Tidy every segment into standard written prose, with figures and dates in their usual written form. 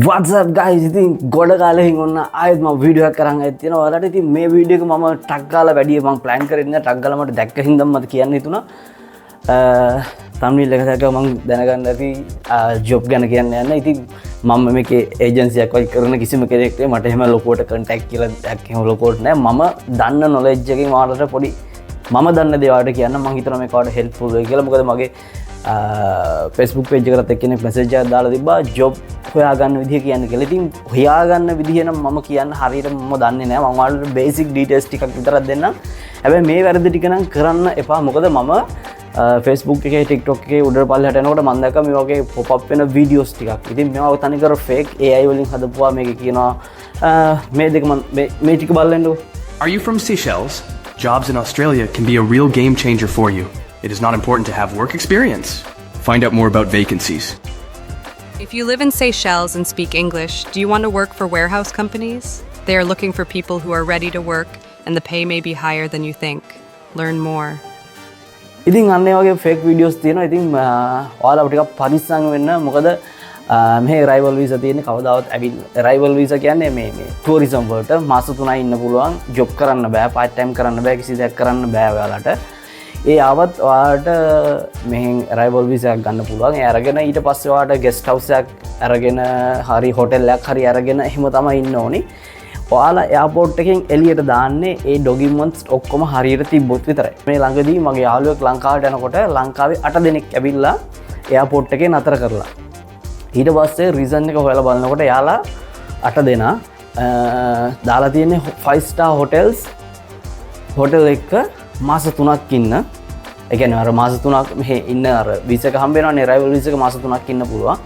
What's up guys? ඉතින් ගොඩ කාලෙකින් ඔන්න ආයෙත් මම වීඩියෝ එකක් කරන් ආයෙත් තියෙනවා. ඔයාලට ඉතින් මේ වීඩියෝ එක මම ටක් ගාලා වැඩි මම plan කරේ නෑ. ටක් ගාලා මට දැක්ක හින්දා මට කියන්න හිතුණා. thumbnail එක දැක්කම මම දැනගන්න ඇති job ගැන කියන්න යන්න. ඉතින් මම මේකේ agency එකක් වයි කරන කිසිම කෙනෙක් නෙවෙයි. මට එහෙම ලොකුවට contact කියලා දැක්ක එහෙම ලොකුවට නෑ. මම දන්න knowledge එකකින් ඔයාලට පොඩි මම දන්න දේ ඔයාලට කියන්න. මම හිතනවා මේක ඔයාලට helpful වෙයි කියලා. මොකද මගේ Facebook page එකකට එක්කෙනෙක් message එකක් දාලා තිබ්බා job හොයාගන්න විදිහ කියන්න කියලා. ඉතින් හොයාගන්න විදිහ නම් මම කියන්න හරියට මම දන්නේ නැහැ. මම ඔයාලට basic details ටිකක් විතරක් දෙන්නම්. හැබැයි මේ වැරදි ටික නම් කරන්න එපා. මොකද මම Facebook එකේ TikTok එකේ උඩට පල්ලෙහාට යනකොට මම දැක්කා මේ වගේ pop up වෙන videos ටිකක්. ඉතින් මේවා තනිකර fake AI වලින් හදපුවා. මේක කියනවා මේ දෙක මම මේ ටික බලන්නකෝ. Are you from Seychelles? Jobs in Australia can be a real game changer for you. It is not important to have work experience. Find out more about vacancies. If you live in Seychelles and speak English, do you want to work for warehouse companies? They are looking for people who are ready to work, and the pay may be higher than you think. Learn more. ඉතින් අන්න ඒ වගේ fake videos තියෙනවා. ඉතින් ඔයාලා ටිකක් පරිස්සම් වෙන්න. මොකද මේ arrival visa තියෙන්නේ කවදාවත් arrival visa කියන්නේ මේ tourism වලට මාස 3යි ඉන්න පුළුවන්. job කරන්න බෑ, part time කරන්න බෑ, කිසි දෙයක් කරන්න බෑ ඔයාලට. ඒ ආවත් ඔයාලට මෙහෙන් arrival visa එකක් ගන්න පුළුවන්. ඒ අරගෙන ඊට පස්සේ ඔයාලට guest house එකක් අරගෙන හරි hotel එකක් හරි අරගෙන එහෙම තමයි ඉන්න ඕනි. ඔයාලා airport එකෙන් එළියට දාන්නේ ඒ documents ඔක්කොම හරියට තිබ්බොත් විතරයි. මේ ළඟදී මගේ යාළුවෙක් ලංකාවට යනකොට ලංකාවේ 8 දෙනෙක් ඇවිල්ලා airport එකේ නතර කරලා. ඊට පස්සේ reason එක හොයලා බලනකොට යාලා 8 දෙනා දාලා තියෙන්නේ 5 star hotels hotel එක මාස 3ක් ඉන්න. ඒ කියන්නේ අර මාස 3ක් මෙහෙ ඉන්න අර visa එක හම්බ වෙනවනේ arrival visa එක මාස 3ක් ඉන්න පුළුවන්.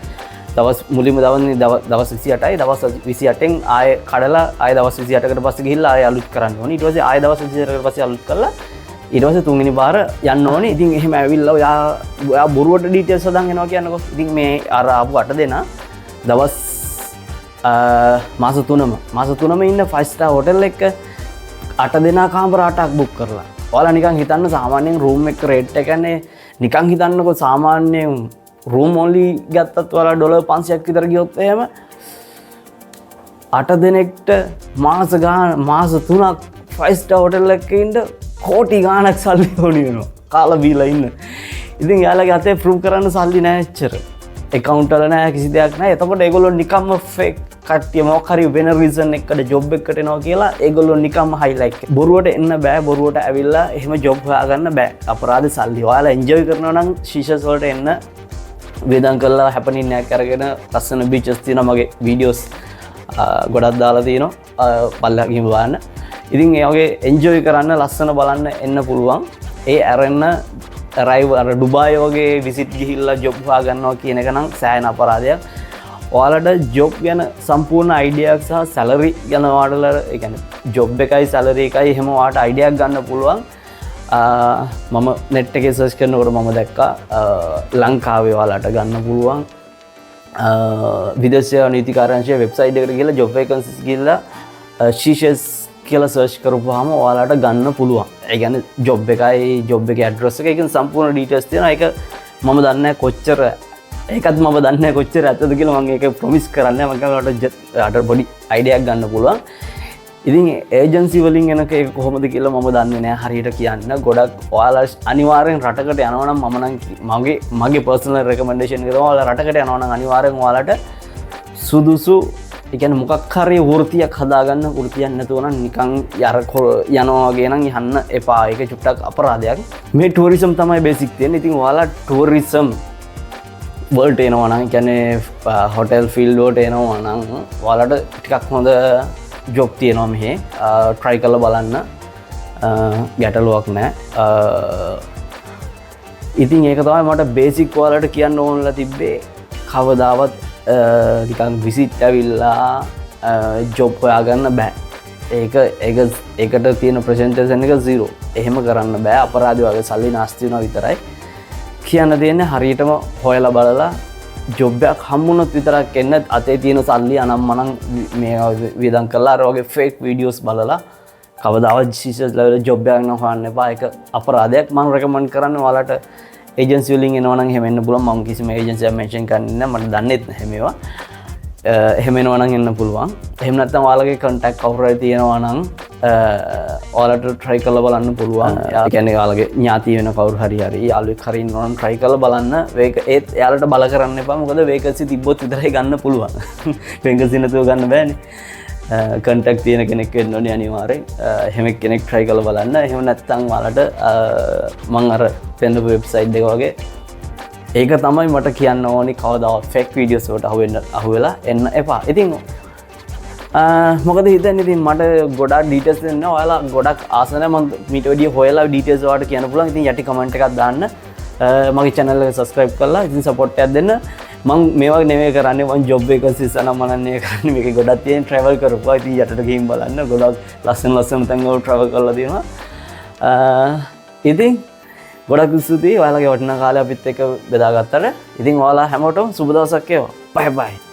දවස් මුලින්ම දවස් 28යි දවස් 28න් ආයෙ කඩලා ආයෙ දවස් 28කට පස්සේ ගිහිල්ලා ආයෙ අලුත් කරන්න ඕනේ. ඊට පස්සේ ආයෙ දවස් 28කට පස්සේ අලුත් කරලා ඊට පස්සේ තුන්වෙනි පාර යන්න ඕනේ. ඉතින් එහෙම ඇවිල්ලා ඔයා බොරුවට ඩීටේල්ස් හදන් එනවා කියන්නකෝ. ඉතින් මේ අර ආපු 8 දෙනා දවස් මාස 3ම ඉන්න 5 star hotel එක 8 දෙනා කාමර 8ක් බුක් කරලා. ඔයාලා නිකන් හිතන්න සාමාන්‍යයෙන් room එක rate එක කියන්නේ නිකන් හිතන්නකෝ සාමාන්‍යයෙන් room only ගත්තත් ඔයාලා ඩොලර් 500ක් විතර ගියොත් එහෙම 8 දෙනෙක්ට මාස 3ක් 5 star hotel එකක ඉන්න කෝටි ගාණක් සල්ලි ඕනි වෙනවා. කාලා බීලා ඉන්න. ඉතින් යාළුවගේ අතේ prove කරන්න සල්ලි නැහැ එච්චර. account වල නැහැ කිසි දෙයක් නැහැ. එතකොට ඒගොල්ලෝ නිකම්ම fake කට්ටිය මොකක් හරි වෙන reason එකකට job එකකට එනවා කියලා ඒගොල්ලෝ නිකම්ම highlight කරනවා. බොරුවට එන්න බෑ. බොරුවට ඇවිල්ලා එහෙම job හොයාගන්න බෑ. අපරාධ සල්ලි. ඔයාලා enjoy කරනවා නම් Seychelles වලට එන්න වේදන් කරලා හැපනින් එකක් අරගෙන ලස්සන beaches තියෙනවා. මගේ videos ගොඩක් දාලා තියෙනවා. පල්ලා ගිහින් බලන්න. ඉතින් ඒ වගේ enjoy කරන්න ලස්සන බලන්න එන්න පුළුවන්. ඒ අරන්න arrive අර ඩුබායි වගේ visit ගිහිල්ලා job හොයාගන්නවා කියන එක නම් සෑහෙන අපරාධයක්. ඔයාලට job ගැන සම්පූර්ණ idea එකක් සහ salary ගැන ඔයාලට ඒ කියන්නේ job එකයි salary එකයි එහෙම ඔයාලට idea එකක් ගන්න පුළුවන්. මම net එකේ search කරනකොට මම දැක්කා ලංකාවේ ඔයාලට ගන්න පුළුවන් විදේශ නීති කාර්යාංශයේ website එකට ගිහලා job vacancies ගිහලා Seychelles කියලා search කරපුවාම ඔයාලට ගන්න පුළුවන්. ඒ කියන්නේ job එකයි job එකේ address එක ඒකෙන් සම්පූර්ණ details තියෙනවා. ඒක මම දන්නේ නැහැ කොච්චර ඒකත් මම දන්නේ නැහැ කොච්චර ඇත්තද කියලා. මම ඒක promise කරන්නේ නැහැ. මම ඔයාලට පොඩි idea එකක් ගන්න පුළුවන්. ඉතින් ඒජන්සි වලින් එන එක කොහොමද කියලා මම දන්නේ නැහැ හරියට කියන්න. ගොඩක් ඔයාලා අනිවාර්යෙන් රටකට යනවා නම් මම නම් මගේ personal recommendation එක තමයි ඔයාලා රටකට යනවා නම් අනිවාර්යෙන් ඔයාලට සුදුසු ඒ කියන්නේ මොකක් හරි වෘත්තියක් හදාගන්න. වෘත්තියක් නැතුව නම් නිකන් යනවා වගේ නම් යන්න එපා. ඒක චුට්ටක් අපරාධයක්. මේ tourism තමයි basic තියෙන්නේ. ඉතින් ඔයාලා tourism වලට එනවා නම් කියන්නේ hotel field වලට එනවා නම් ඔයාලට ටිකක් හොඳ job තියෙනවා මෙහි. try කරලා බලන්න. ගැටලුවක් නැහැ. ඉතින් ඒක තමයි මට basic ඔයාලට කියන්න ඕනලා තිබ්බේ. කවදාවත් නිකන් visit ඇවිල්ලා job හොයාගන්න බෑ. ඒකට තියෙන presentation එක 0. එහෙම කරන්න බෑ. අපරාධ වගේ සල්ලි නාස්ති වෙනවා විතරයි. කියන්න දෙන්නේ හරියටම හොයලා බලලා job එකක් හම්බුනොත් විතරක් එන්න. අතේ තියෙන සල්ලි අනම්මනම් මේ වියදම් කරලා අර වගේ fake videos බලලා කවදාවත් Seychelles level job එකක් නම් හොයන්න එපා. ඒක අපරාධයක්. මම recommend කරන්නේ ඔයාලට agency වලින් එනවා නම් එහෙම එන්න පුළුවන්. මම කිසිම agency එකක් mention කරන්නේ නැහැ. මට දන්නෙත් නැහැ මේවා. එහෙමෙනවා නම් එන්න පුළුවන්. එහෙම නැත්නම් ඔයාලගේ contact කවුරු හරි තියෙනවා නම් ඔයාලට try කරලා බලන්න පුළුවන්. ඒ කියන්නේ ඔයාලගේ ඥාති වෙන කවුරු හරි යාළුවෙක් හරි ඉන්නවා නම් try කරලා බලන්න. ඒත් එයාලට බල කරන්න එපා. මොකද vacancy තිබ්බොත් විතරයි ගන්න පුළුවන්. vacancy නැතුව ගන්න බෑනේ. contact තියෙන කෙනෙක් වෙන්න ඕනේ අනිවාර්යෙන්. එහෙම කෙනෙක් try කරලා බලන්න. එහෙම නැත්නම් ඔයාලට මම අර පෙන්නපු website එක වගේ ඒක තමයි මට කියන්න ඕනි කවදාවත් ෆේක් වීඩියෝස් වලට අහුවෙලා එන්න එපා. ඉතින් මොකද හිතන්නේ ඉතින් මට ගොඩක් ඩීටේල්ස් දෙන්න ඔයාලා ගොඩක් ආස නැහැ මම මීට වැඩිය හොයලා ඩීටේල්ස් වලට කියන්න පුළුවන්. ඉතින් යටි කමෙන්ට් එකක් දාන්න. මගේ channel එක subscribe කරලා ඉතින් support එකක් දෙන්න. මම මේවා නෙමෙයි කරන්නේ මම job vacancies අනම්මනන්නේ කරන්නේ මේකේ ගොඩක් තියෙන travel කරපුවා. ඉතින් යටට ගිහින් බලන්න ගොඩක් ලස්සන තැන් වල travel කරලා තියෙනවා. ඉතින් ගොඩක් ස්තුතියි ඔයාලගේ වටිනා කාලය අපිත් එක්ක බෙදාගත්තට. ඉතින් ඔයාලා හැමෝටම සුබ දවසක් වේවා. බයි බයි.